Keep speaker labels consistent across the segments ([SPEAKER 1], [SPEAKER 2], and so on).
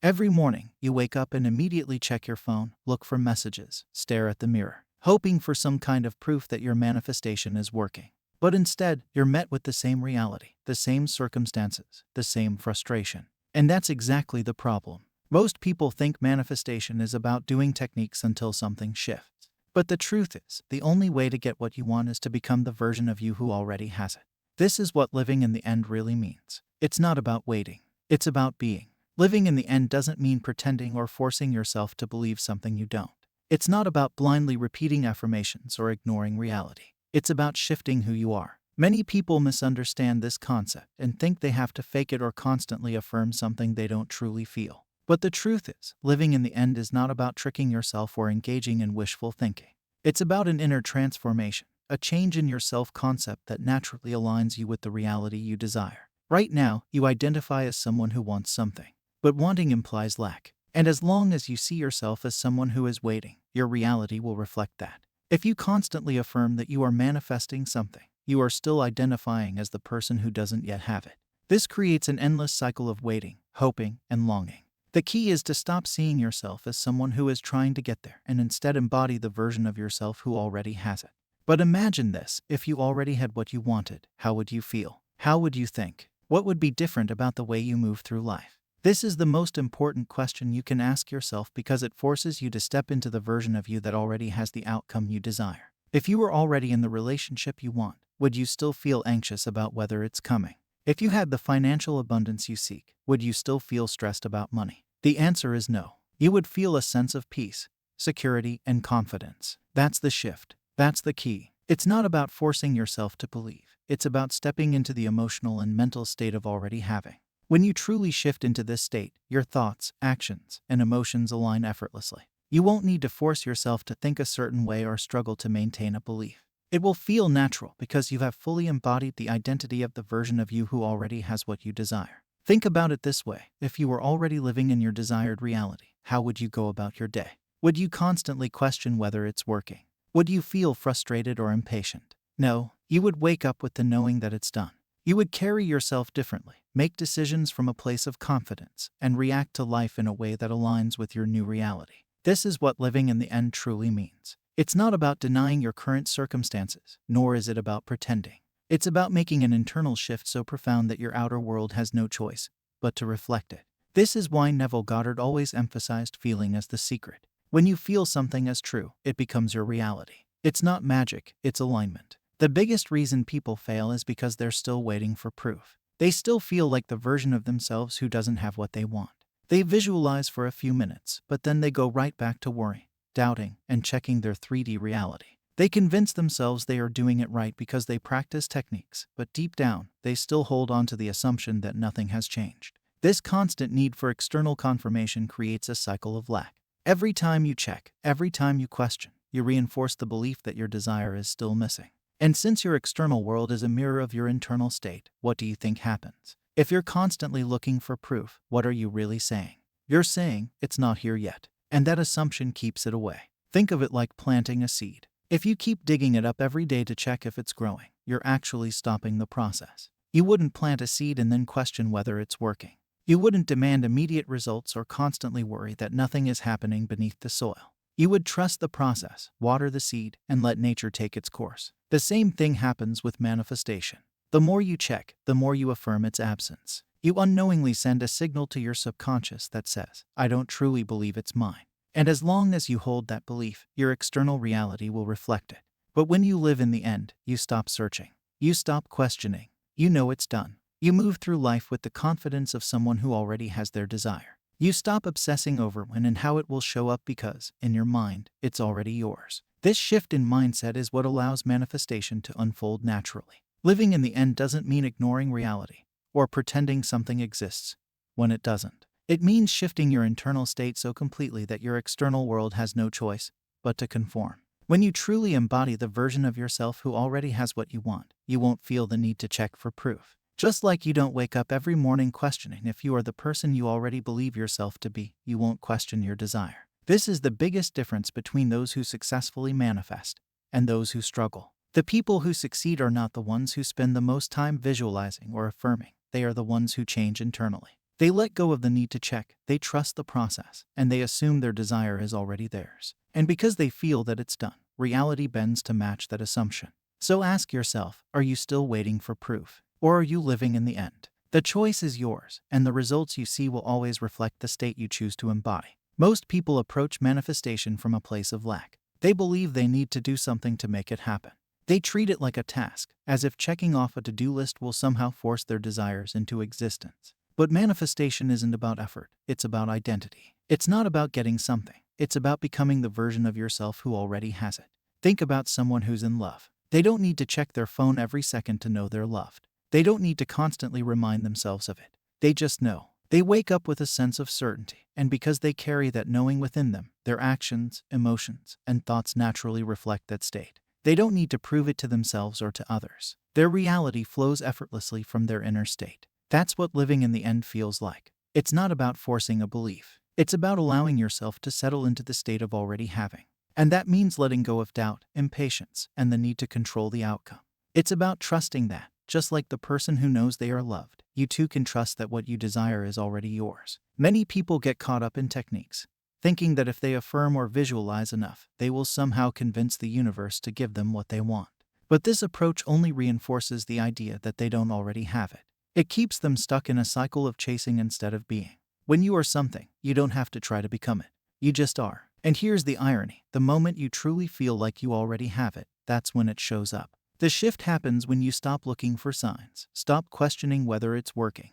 [SPEAKER 1] Every morning, you wake up and immediately check your phone, look for messages, stare at the mirror, hoping for some kind of proof that your manifestation is working. But instead, you're met with the same reality, the same circumstances, the same frustration. And that's exactly the problem. Most people think manifestation is about doing techniques until something shifts. But the truth is, the only way to get what you want is to become the version of you who already has it. This is what living in the end really means. It's not about waiting. It's about being. Living in the end doesn't mean pretending or forcing yourself to believe something you don't. It's not about blindly repeating affirmations or ignoring reality. It's about shifting who you are. Many people misunderstand this concept and think they have to fake it or constantly affirm something they don't truly feel. But the truth is, living in the end is not about tricking yourself or engaging in wishful thinking. It's about an inner transformation, a change in your self-concept that naturally aligns you with the reality you desire. Right now, you identify as someone who wants something. But wanting implies lack. And as long as you see yourself as someone who is waiting, your reality will reflect that. If you constantly affirm that you are manifesting something, you are still identifying as the person who doesn't yet have it. This creates an endless cycle of waiting, hoping, and longing. The key is to stop seeing yourself as someone who is trying to get there and instead embody the version of yourself who already has it. But imagine this, if you already had what you wanted, how would you feel? How would you think? What would be different about the way you move through life? This is the most important question you can ask yourself because it forces you to step into the version of you that already has the outcome you desire. If you were already in the relationship you want, would you still feel anxious about whether it's coming? If you had the financial abundance you seek, would you still feel stressed about money? The answer is no. You would feel a sense of peace, security, and confidence. That's the shift. That's the key. It's not about forcing yourself to believe. It's about stepping into the emotional and mental state of already having. When you truly shift into this state, your thoughts, actions, and emotions align effortlessly. You won't need to force yourself to think a certain way or struggle to maintain a belief. It will feel natural because you have fully embodied the identity of the version of you who already has what you desire. Think about it this way. If you were already living in your desired reality, how would you go about your day? Would you constantly question whether it's working? Would you feel frustrated or impatient? No, you would wake up with the knowing that it's done. You would carry yourself differently, make decisions from a place of confidence, and react to life in a way that aligns with your new reality. This is what living in the end truly means. It's not about denying your current circumstances, nor is it about pretending. It's about making an internal shift so profound that your outer world has no choice but to reflect it. This is why Neville Goddard always emphasized feeling as the secret. When you feel something as true, it becomes your reality. It's not magic, it's alignment. The biggest reason people fail is because they're still waiting for proof. They still feel like the version of themselves who doesn't have what they want. They visualize for a few minutes, but then they go right back to worry, doubting, and checking their 3D reality. They convince themselves they are doing it right because they practice techniques, but deep down, they still hold on to the assumption that nothing has changed. This constant need for external confirmation creates a cycle of lack. Every time you check, every time you question, you reinforce the belief that your desire is still missing. And since your external world is a mirror of your internal state, what do you think happens? If you're constantly looking for proof, what are you really saying? You're saying, it's not here yet. And that assumption keeps it away. Think of it like planting a seed. If you keep digging it up every day to check if it's growing, you're actually stopping the process. You wouldn't plant a seed and then question whether it's working. You wouldn't demand immediate results or constantly worry that nothing is happening beneath the soil. You would trust the process, water the seed, and let nature take its course. The same thing happens with manifestation. The more you check, the more you affirm its absence. You unknowingly send a signal to your subconscious that says, I don't truly believe it's mine. And as long as you hold that belief, your external reality will reflect it. But when you live in the end, you stop searching. You stop questioning. You know it's done. You move through life with the confidence of someone who already has their desire. You stop obsessing over when and how it will show up because, in your mind, it's already yours. This shift in mindset is what allows manifestation to unfold naturally. Living in the end doesn't mean ignoring reality or pretending something exists when it doesn't. It means shifting your internal state so completely that your external world has no choice but to conform. When you truly embody the version of yourself who already has what you want, you won't feel the need to check for proof. Just like you don't wake up every morning questioning if you are the person you already believe yourself to be, you won't question your desire. This is the biggest difference between those who successfully manifest and those who struggle. The people who succeed are not the ones who spend the most time visualizing or affirming. They are the ones who change internally. They let go of the need to check, they trust the process, and they assume their desire is already theirs. And because they feel that it's done, reality bends to match that assumption. So ask yourself, are you still waiting for proof? Or are you living in the end? The choice is yours, and the results you see will always reflect the state you choose to embody. Most people approach manifestation from a place of lack. They believe they need to do something to make it happen. They treat it like a task, as if checking off a to-do list will somehow force their desires into existence. But manifestation isn't about effort, it's about identity. It's not about getting something, it's about becoming the version of yourself who already has it. Think about someone who's in love. They don't need to check their phone every second to know they're loved. They don't need to constantly remind themselves of it. They just know. They wake up with a sense of certainty, and because they carry that knowing within them, their actions, emotions, and thoughts naturally reflect that state. They don't need to prove it to themselves or to others. Their reality flows effortlessly from their inner state. That's what living in the end feels like. It's not about forcing a belief. It's about allowing yourself to settle into the state of already having. And that means letting go of doubt, impatience, and the need to control the outcome. It's about trusting that, just like the person who knows they are loved, you too can trust that what you desire is already yours. Many people get caught up in techniques, thinking that if they affirm or visualize enough, they will somehow convince the universe to give them what they want. But this approach only reinforces the idea that they don't already have it. It keeps them stuck in a cycle of chasing instead of being. When you are something, you don't have to try to become it. You just are. And here's the irony. The moment you truly feel like you already have it, that's when it shows up. The shift happens when you stop looking for signs, stop questioning whether it's working,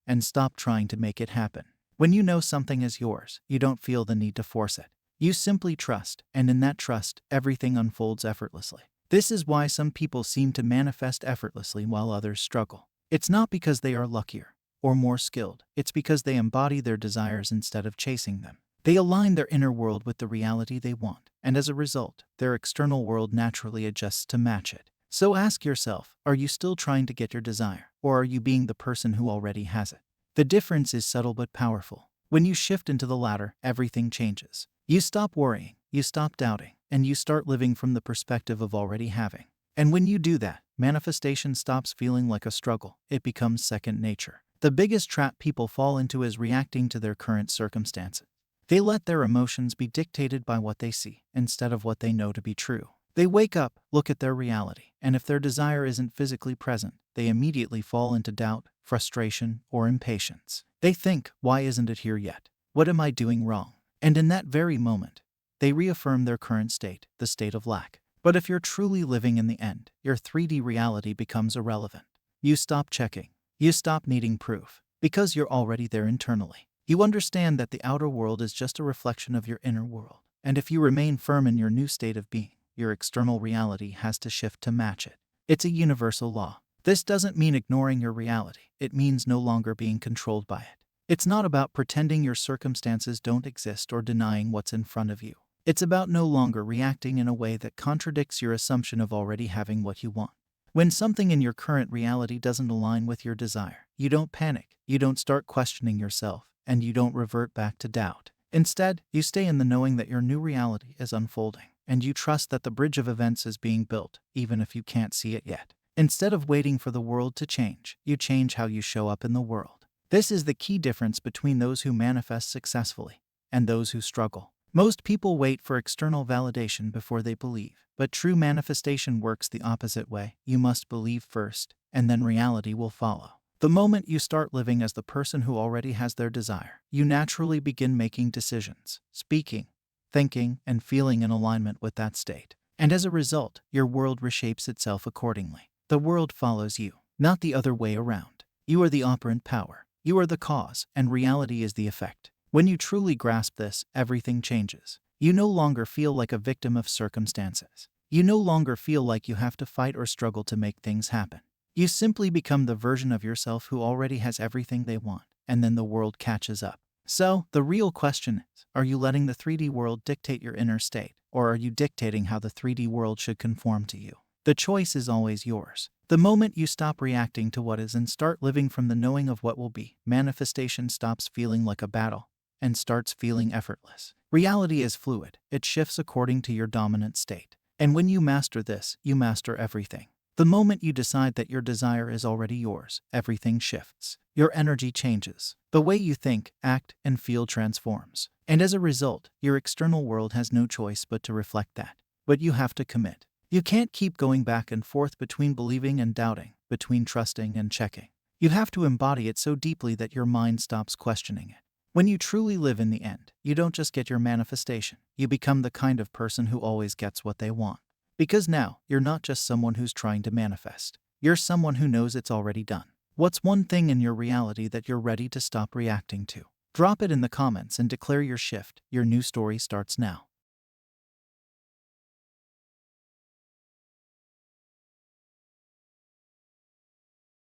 [SPEAKER 1] and stop trying to make it happen. When you know something is yours, you don't feel the need to force it. You simply trust, and in that trust, everything unfolds effortlessly. This is why some people seem to manifest effortlessly while others struggle. It's not because they are luckier or more skilled. It's because they embody their desires instead of chasing them. They align their inner world with the reality they want, and as a result, their external world naturally adjusts to match it. So ask yourself, are you still trying to get your desire, or are you being the person who already has it? The difference is subtle but powerful. When you shift into the latter, everything changes. You stop worrying, you stop doubting, and you start living from the perspective of already having. And when you do that, manifestation stops feeling like a struggle. It becomes second nature. The biggest trap people fall into is reacting to their current circumstances. They let their emotions be dictated by what they see, instead of what they know to be true. They wake up, look at their reality, and if their desire isn't physically present, they immediately fall into doubt, frustration, or impatience. They think, why isn't it here yet? What am I doing wrong? And in that very moment, they reaffirm their current state, the state of lack. But if you're truly living in the end, your 3D reality becomes irrelevant. You stop checking. You stop needing proof, because you're already there internally. You understand that the outer world is just a reflection of your inner world. And if you remain firm in your new state of being, your external reality has to shift to match it. It's a universal law. This doesn't mean ignoring your reality. It means no longer being controlled by it. It's not about pretending your circumstances don't exist or denying what's in front of you. It's about no longer reacting in a way that contradicts your assumption of already having what you want. When something in your current reality doesn't align with your desire, you don't panic, you don't start questioning yourself, and you don't revert back to doubt. Instead, you stay in the knowing that your new reality is unfolding, and you trust that the bridge of events is being built, even if you can't see it yet. Instead of waiting for the world to change, you change how you show up in the world. This is the key difference between those who manifest successfully and those who struggle. Most people wait for external validation before they believe, but true manifestation works the opposite way. You must believe first, and then reality will follow. The moment you start living as the person who already has their desire, you naturally begin making decisions, speaking, thinking, and feeling in alignment with that state. And as a result, your world reshapes itself accordingly. The world follows you, not the other way around. You are the operant power. You are the cause, and reality is the effect. When you truly grasp this, everything changes. You no longer feel like a victim of circumstances. You no longer feel like you have to fight or struggle to make things happen. You simply become the version of yourself who already has everything they want, and then the world catches up. So, the real question is, are you letting the 3D world dictate your inner state, or are you dictating how the 3D world should conform to you? The choice is always yours. The moment you stop reacting to what is and start living from the knowing of what will be, manifestation stops feeling like a battle and starts feeling effortless. Reality is fluid. It shifts according to your dominant state. And when you master this, you master everything. The moment you decide that your desire is already yours, everything shifts. Your energy changes. The way you think, act, and feel transforms. And as a result, your external world has no choice but to reflect that. But you have to commit. You can't keep going back and forth between believing and doubting, between trusting and checking. You have to embody it so deeply that your mind stops questioning it. When you truly live in the end, you don't just get your manifestation. You become the kind of person who always gets what they want. Because now, you're not just someone who's trying to manifest. You're someone who knows it's already done. What's one thing in your reality that you're ready to stop reacting to? Drop it in the comments and declare your shift. Your new story starts now.